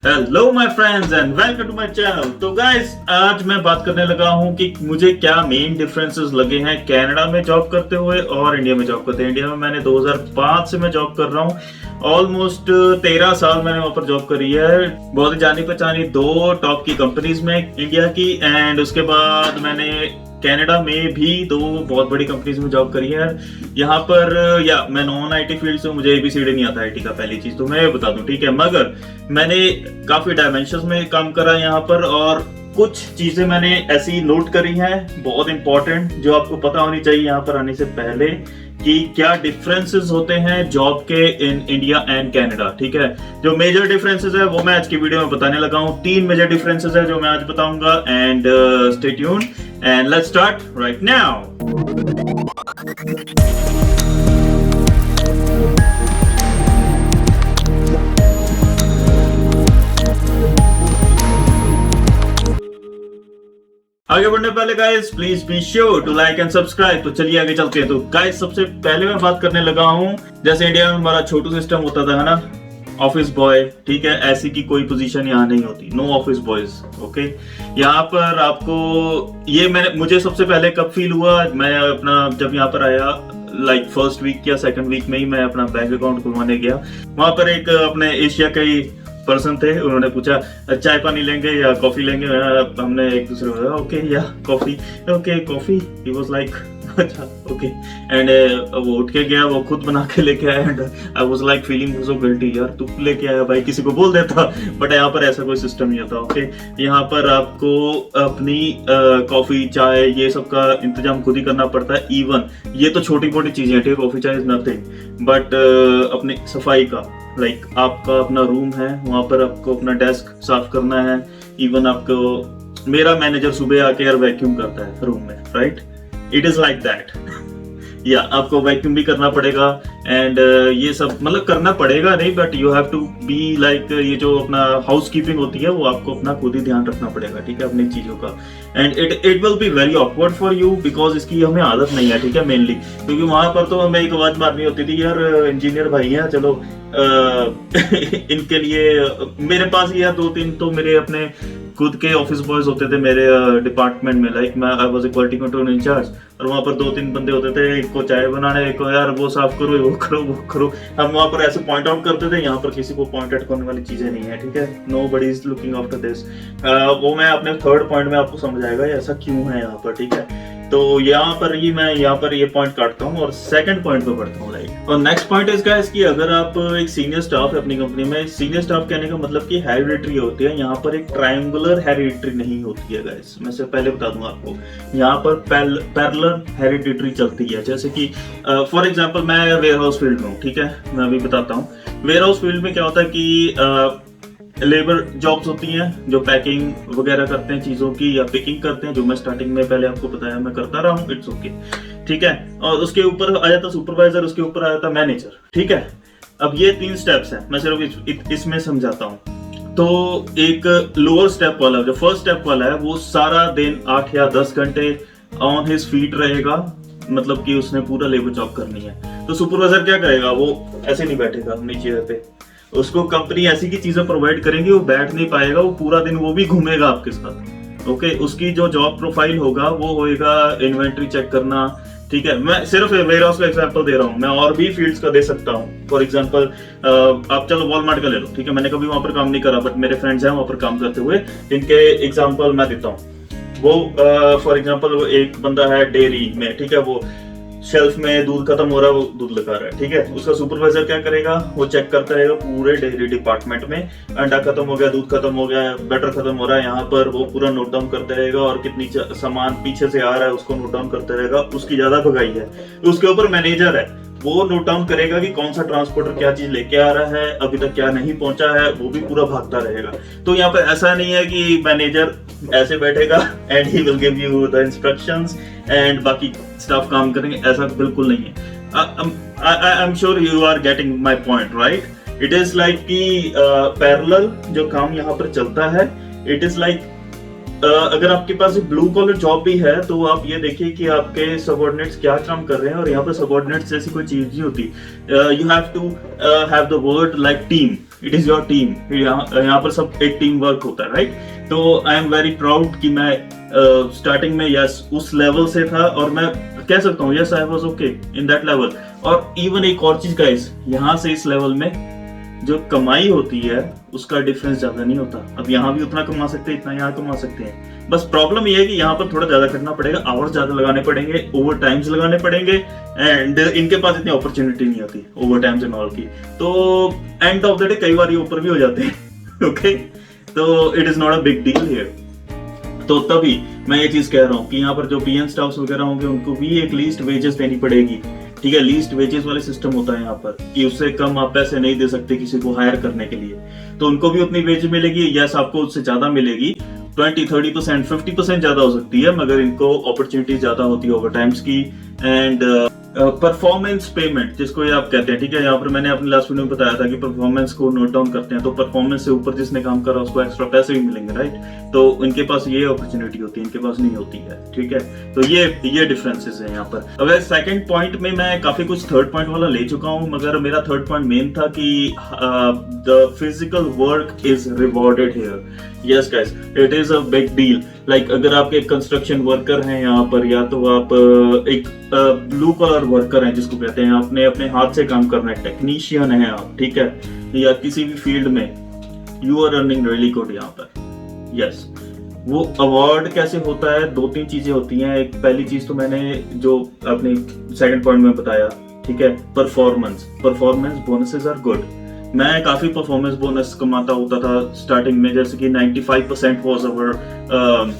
Hello my friends and welcome to my channel. तो guys आज मैं बात करने लगा हूं कि मुझे क्या मेन डिफरेंसेस लगे हैं कनाडा में जॉब करते हुए और इंडिया में जॉब करते हैं। इंडिया में मैंने 2005 से मैं जॉब कर रहा हूं, ऑलमोस्ट 13 साल मैंने वहां पर जॉब करी है। बहुत ही जानी पहचानी दो टॉप की कंपनीज में इंडिया की, एंड उसके बाद मैंने कनाडा में भी दो बहुत बड़ी कंपनीज में जॉब करी है। यहाँ पर या मैं नॉन आईटी फील्ड से, मुझे एबीसीडी नहीं आता आईटी का, पहली चीज तो मैं बता दूं, ठीक है। मगर मैंने काफी डायमेंशंस में काम करा यहाँ पर, और कुछ चीजें मैंने ऐसी नोट करी हैं बहुत इंपॉर्टेंट जो आपको पता होनी चाहिए यहाँ पर आने से पहले, कि क्या डिफरेंसेस होते हैं जॉब के इन इंडिया एंड कनाडा, ठीक है। जो मेजर डिफरेंसेस है वो मैं आज की वीडियो में बताने लगा हूँ। 3 मेजर डिफरेंसेस है जो मैं आज बताऊंगा, and stay tuned and let's start right now. आगे बढ़ने पहले guys please be sure to like and subscribe. तो चलिए आगे चलते हैं। तो गाइस सबसे पहले मैं बात करने लगा हूं, जैसे इंडिया में हमारा छोटू सिस्टम होता था, है ना, ऑफिस बॉय, ठीक है। ऐसी की कोई पोजीशन यहाँ नहीं होती, नो ऑफिस बॉयज, ओके। यहाँ पर आपको ये मुझे सबसे पहले कब फील हुआ, मैं अपना जब यहाँ पर आया, लाइक फर्स्ट वीक या सेकंड वीक में ही मैं अपना बैंक अकाउंट खुलवाने गया। वहां पर एक अपने एशिया के पर्सन थे, उन्होंने पूछा चाय पानी लेंगे या कॉफी लेंगे। हमने एक दूसरे को ओके या coffee, okay coffee, he was like अच्छा ओके। एंड वो उठ के गया, वो खुद बना के लेके आया, and I was like feeling so guilty, यार तू लेके आया भाई, किसी को बोल देता। बट यहाँ पर ऐसा कोई सिस्टम नहीं होता, ओके। यहाँ पर आपको अपनी कॉफी चाय ये सब का इंतजाम खुद ही करना पड़ता है। इवन ये तो छोटी मोटी चीजें हैं, ठीक है, कॉफी चाय इज नथिंग, बट अपनी सफाई का, लाइक आपका अपना रूम है, वहां पर आपको अपना डेस्क साफ करना है। इवन आपको, मेरा मैनेजर सुबह आके यार वैक्यूम करता है रूम में, right, it is like that. या आपको वैक्यूम भी करना पड़ेगा, एंड ये सब मतलब करना पड़ेगा नहीं, but you have to be like, ये जो अपना हाउस कीपिंग होती है वो आपको अपना खुद ही ध्यान रखना पड़ेगा, ठीक है, अपनी चीजों का। And it will be very awkward for you, because इसकी हमें आदत नहीं है, ठीक है, मेनली क्योंकि वहां पर तो हमें एक आवाज मारनी होती थी, यार इंजीनियर भाई हैं, चलो इनके लिए मेरे पास यार 2-3 तो मेरे अपने खुद के ऑफिस बॉयज होते थे मेरे डिपार्टमेंट में, लाइक मैं I was a quality control incharge, और वहां पर 2-3 बंदे होते थे, एक को चाय बनाने, एक को यार वो साफ करो, वो करो, वो करो। हम वहां पर ऐसे पॉइंट आउट करते थे, यहाँ पर किसी को पॉइंट आउट करने वाली चीजें नहीं है, ठीक है, nobody is looking after this. वो मैं अपने थर्ड पॉइंट में आपको समझ आएगा ऐसा क्यों है यहाँ पर, ठीक है। तो यहाँ पर ये पॉइंट काटता हूँ और सेकंड पॉइंट पे बढ़ता हूँ, राइट। और नेक्स्ट पॉइंट इसका है कि अगर आप एक सीनियर स्टाफ है अपनी कंपनी में, सीनियर स्टाफ कहने का मतलब कि हेरिडिटरी होती है, यहाँ पर एक ट्रायंगुलर हेरिडिटरी नहीं होती है गाइस, मैं से पहले बता दूंगा आपको। यहाँ पर पैरेलल हेरिडिटरी चलती है, जैसे कि फॉर एग्जांपल मैं वेयर हाउस फील्ड में हूँ, ठीक है, मैं अभी बताता हूँ। वेयर हाउस फील्ड में क्या होता है कि लेबर जॉब्स होती हैं जो पैकिंग वगैरह करते हैं चीजों की, या पिकिंग करते हैं, जो मैं स्टार्टिंग में पहले आपको बताया मैं करता रहा हूँ, इट्स ओके, ठीक है। और उसके ऊपर आ जाता सुपरवाइजर, उसके ऊपर आ जाता मैनेजर, ठीक है। अब ये 3 स्टेप्स हैं, मैं सिर्फ इसमें समझाता हूँ। तो एक लोअर स्टेप वाला, जो फर्स्ट स्टेप वाला है, वो सारा दिन 8 या 10 घंटे ऑन हिज फीट रहेगा, मतलब कि उसने पूरा लेबर जॉब करनी है। तो सुपरवाइजर क्या करेगा, वो ऐसे नहीं बैठेगा अपनी चेयर पे, उसको कंपनी ऐसी की चीजें प्रोवाइड करेंगी, वो बैठ नहीं पाएगा, वो पूरा दिन वो भी घूमेगा आपके साथ, ओके। उसकी जो जॉब प्रोफाइल होगा वो होएगा इन्वेंट्री चेक करना, ठीक है। मैं सिर्फ वेयर हाउस का एग्जांपल दे रहा हूँ, मैं और भी फील्ड्स का दे सकता हूँ। फॉर एग्जांपल आप चलो वॉलमार्ट का ले लो, ठीक है, मैंने कभी वहां पर काम नहीं करा, बट मेरे फ्रेंड्स हैं वहां पर काम करते हुए, जिनके एग्जाम्पल मैं देता हूँ। वो फॉर एग्जाम्पल एक बंदा है डेयरी में, ठीक है, वो शेल्फ में दूध खत्म हो रहा है, वो दूध लगा रहा है, ठीक है। उसका सुपरवाइजर क्या करेगा, वो चेक करता रहेगा पूरे डेयरी डिपार्टमेंट में, अंडा खत्म हो गया, दूध खत्म हो गया, बटर खत्म हो रहा है, यहाँ पर वो पूरा नोट डाउन करता रहेगा, और कितनी सामान पीछे से आ रहा है उसको नोट डाउन करता रहेगा। उसकी ज्यादा भगाई है, उसके ऊपर मैनेजर है, वो नोट डाउन करेगा कि कौन सा ट्रांसपोर्टर क्या चीज लेके आ रहा है, अभी तक क्या नहीं पहुंचा है, वो भी पूरा भागता रहेगा। तो यहाँ पर ऐसा नहीं है कि मैनेजर ऐसे बैठेगा and he will give you the instructions and बाकी स्टाफ काम करेंगे, ऐसा बिल्कुल नहीं है। I am sure you are getting my point, right. It is like कि पैरेलल जो काम यहाँ पर चलता है, इट इज लाइक अगर आपके पास ब्लू कॉलर जॉब भी है, तो आप ये देखिए कि आपके सबऑर्डिनेट्स क्या काम कर रहे हैं, और यहाँ पर सबऑर्डिनेट्स जैसी कोई चीज नहीं होती। You have to have the word like team, it is your team, यहाँ पर सब एक टीम वर्क होता है, राइट। तो आई एम वेरी प्राउड कि मैं स्टार्टिंग में यस उस लेवल से था, और मैं कह सकता हूँ yes I was okay in that level. और इवन एक और चीज गाइस, यहाँ से इस लेवल में जो कमाई होती है उसका डिफरेंस ज्यादा नहीं होता। अब यहाँ भी उतना कमा सकते हैं, इतना यहाँ कमा सकते हैं। बस प्रॉब्लम ये है कि यहाँ पर थोड़ा ज्यादा करना पड़ेगा, आवर्स ज्यादा लगाने पड़ेंगे, ओवर टाइम्स लगाने पड़ेंगे, एंड इनके पास इतनी अपॉर्चुनिटी नहीं होती ओवर टाइम्स एंड ऑल की। तो एंड ऑफ द डे कई बार ये ऊपर भी हो जाते हैं ओके, तो it is not a big deal here. तो तभी मैं ये चीज कह रहा हूँ कि यहाँ पर जो पीएन स्टाफ्स वगैरह होंगे उनको भी एक लीस्ट वेजेस देनी पड़ेगी, ठीक है। लीस्ट वेजेस वाले सिस्टम होता है यहाँ पर कि उससे कम आप पैसे नहीं दे सकते किसी को हायर करने के लिए, तो उनको भी उतनी वेज मिलेगी। यस आपको उससे ज्यादा मिलेगी, 20-30%, 50% ज्यादा हो सकती है, मगर इनको अपॉर्चुनिटी ज्यादा होती है ओवर टाइम्स की। एंड परफॉर्मेंस पेमेंट जिसको ये आप कहते हैं, ठीक है। यहाँ पर मैंने अपने लास्ट वीडियो में बताया था कि परफॉर्मेंस को नोट डाउन करते हैं, तो परफॉर्मेंस से ऊपर जिसने काम करा उसको एक्स्ट्रा पैसे भी मिलेंगे, राइट। तो इनके पास ये अपॉर्चुनिटी होती है, इनके पास नहीं होती है, ठीक है। तो ये डिफरेंसेस है यहाँ पर। अब सेकंड पॉइंट में मैं काफी कुछ थर्ड पॉइंट वाला ले चुका हूँ, मगर मेरा थर्ड पॉइंट मेन था कि the physical work is rewarded here. Yes guys, it is a big deal. Like अगर आप एक कंस्ट्रक्शन वर्कर हैं यहाँ पर, या तो आप एक ब्लू कलर वर्कर हैं जिसको कहते हैं, आपने अपने हाथ से काम करना है, टेक्नीशियन है आप, ठीक है, या किसी भी फील्ड में you are earning really good यहाँ पर। यस वो अवार्ड कैसे होता है, 2-3 चीजें होती हैं। एक पहली चीज तो मैंने जो अपने सेकंड पॉइंट में बताया, ठीक है, परफॉर्मेंस बोनसेस आर गुड। मैं काफी परफॉर्मेंस बोनस कमाता होता था स्टार्टिंग में, जैसे कि 95% was our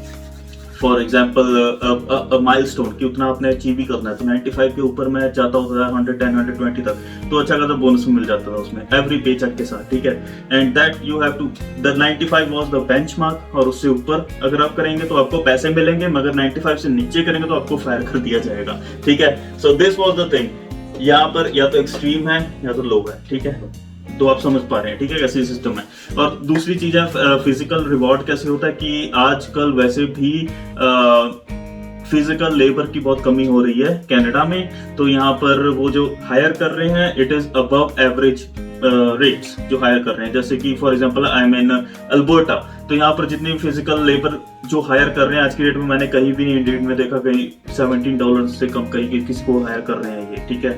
for example milestone कि उतना आपने अचीव ही करना है, तो 95 के ऊपर मैं जाता होता था 110, 120 तक, तो अच्छा खासा बोनस मिल जाता था उसमें एवरी पे चेक के साथ, ठीक है। And that you have to the 95 was the benchmark, और उससे ऊपर अगर आप करेंगे तो आपको पैसे मिलेंगे, मगर 95 से नीचे करेंगे तो आपको फायर कर दिया जाएगा, ठीक है। So this was the thing. यहाँ पर या तो एक्सट्रीम है या तो लो है, ठीक है। तो आप समझ पा रहे हैं, ठीक है, कैसे सिस्टम है। और दूसरी चीज है फिजिकल रिवॉर्ड कैसे होता है कि आजकल वैसे भी फिजिकल लेबर की बहुत कमी हो रही है कनाडा में, तो यहाँ पर वो जो हायर कर रहे हैं it is above average rates जो हायर कर रहे हैं। जैसे कि for example I am in Alberta, तो यहाँ पर जितनी भी फिजिकल लेबर जो हायर कर रहे हैं आज की डेट में, मैंने कहीं भी नहीं इंडियन में देखा कहीं $17 से कम कहीं किसी को हायर कर रहे हैं ये, ठीक है।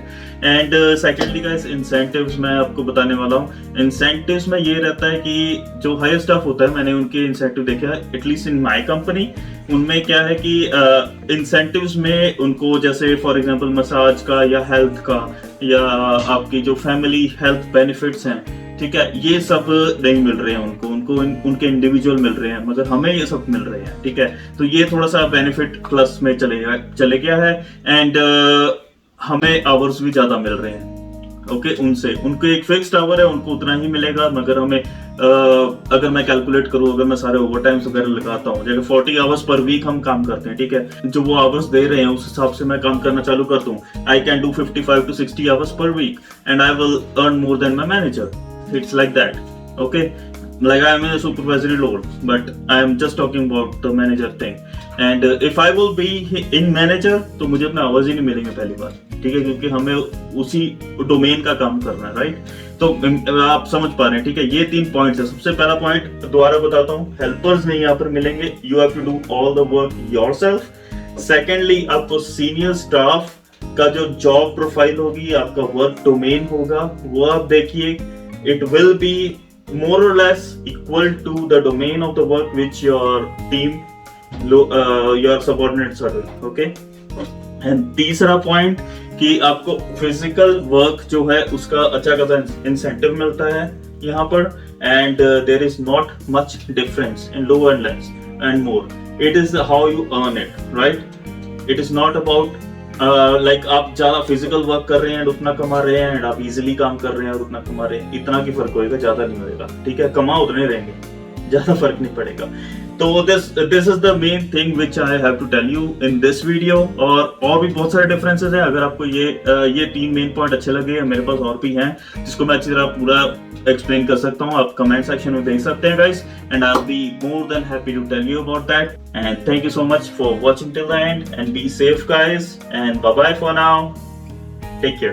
एंड सेकेंडली गाइस, इंसेंटिव्स मैं आपको बताने वाला हूँ। इंसेंटिव्स में ये रहता है कि जो हायर स्टाफ होता है, मैंने उनके इंसेंटिव देखे हैं एटलीस्ट इन माई कंपनी। उनमें क्या है कि इंसेंटिव्स में उनको जैसे फॉर एग्जांपल मसाज का या हेल्थ का या आपकी जो फैमिली हेल्थ बेनिफिट्स हैं, ठीक है, ये सब नहीं मिल रहे हैं उनको उनके इंडिविजुअल मिल रहे हैं, मगर हमें ये सब मिल रहे हैं, ठीक है। तो ये थोड़ा सा बेनिफिट प्लस में चले गया है। एंड हमें आवर्स भी ज्यादा मिल रहे हैं, ओके। उनके एक फिक्स्ड आवर है, उनको उतना ही मिलेगा, मगर हमें अगर मैं कैलकुलेट करूँ, अगर मैं सारे ओवर टाइम्स वगैरह लगाता हूँ, जैसे 40 आवर्स पर वीक हम काम करते हैं, ठीक है, जो वो आवर्स दे रहे हैं उस हिसाब से मैं काम करना चालू कर दूं, I can do 55 to 60 hours per week and I will earn more than my manager. It's like that, okay? Like I am in a supervisory role, but I am just talking about the manager thing. And if I will be in manager, तो मुझे अपने आवाज ही नहीं मिलेंगे पहली बार, ठीक है, क्योंकि हमें उसी डोमेन का काम करना है, राइट। तो आप समझ पा रहे हैं, ठीक है। ये 3 पॉइंट्स है। सबसे पहला पॉइंट दोबारा बताता हूँ, हेल्पर्स नहीं यहाँ पर मिलेंगे, you have to do all the work yourself. Secondly, आपको सीनियर स्टाफ का जो जॉब प्रोफाइल होगी, आपका वर्क डोमेन होगा, वो आप देखिए, it will be more or less equal to the domain of the work which your team your subordinates are doing, okay। and तीसरा पॉइंट कि आपको फिजिकल वर्क जो है उसका अच्छा खासा इंसेंटिव मिलता है यहाँ पर, and there is not much difference in low and less and more. It is how you earn it, right? It is not about like आप ज्यादा फिजिकल वर्क कर रहे हैं उतना कमा रहे हैं, एंड आप इजीली काम कर रहे हैं और उतना कमा रहे हैं, इतना की फर्क होएगा, ज्यादा नहीं होएगा, ठीक है। कमा उतने रहेंगे, ज्यादा फर्क नहीं पड़ेगा। तो this is the main thing which I have to tell you in this video. और भी बहुत सारे डिफरेंसेस हैं। अगर आपको ये 3 मेन पॉइंट अच्छे लगे, मेरे पास और भी हैं जिसको मैं अच्छी तरह पूरा एक्सप्लेन कर सकता हूँ, आप कमेंट सेक्शन में देख सकते हैं guys, and I will be more than happy to tell you about that. And thank you so much for watching till the end, and be safe guys, and bye bye for now, take care.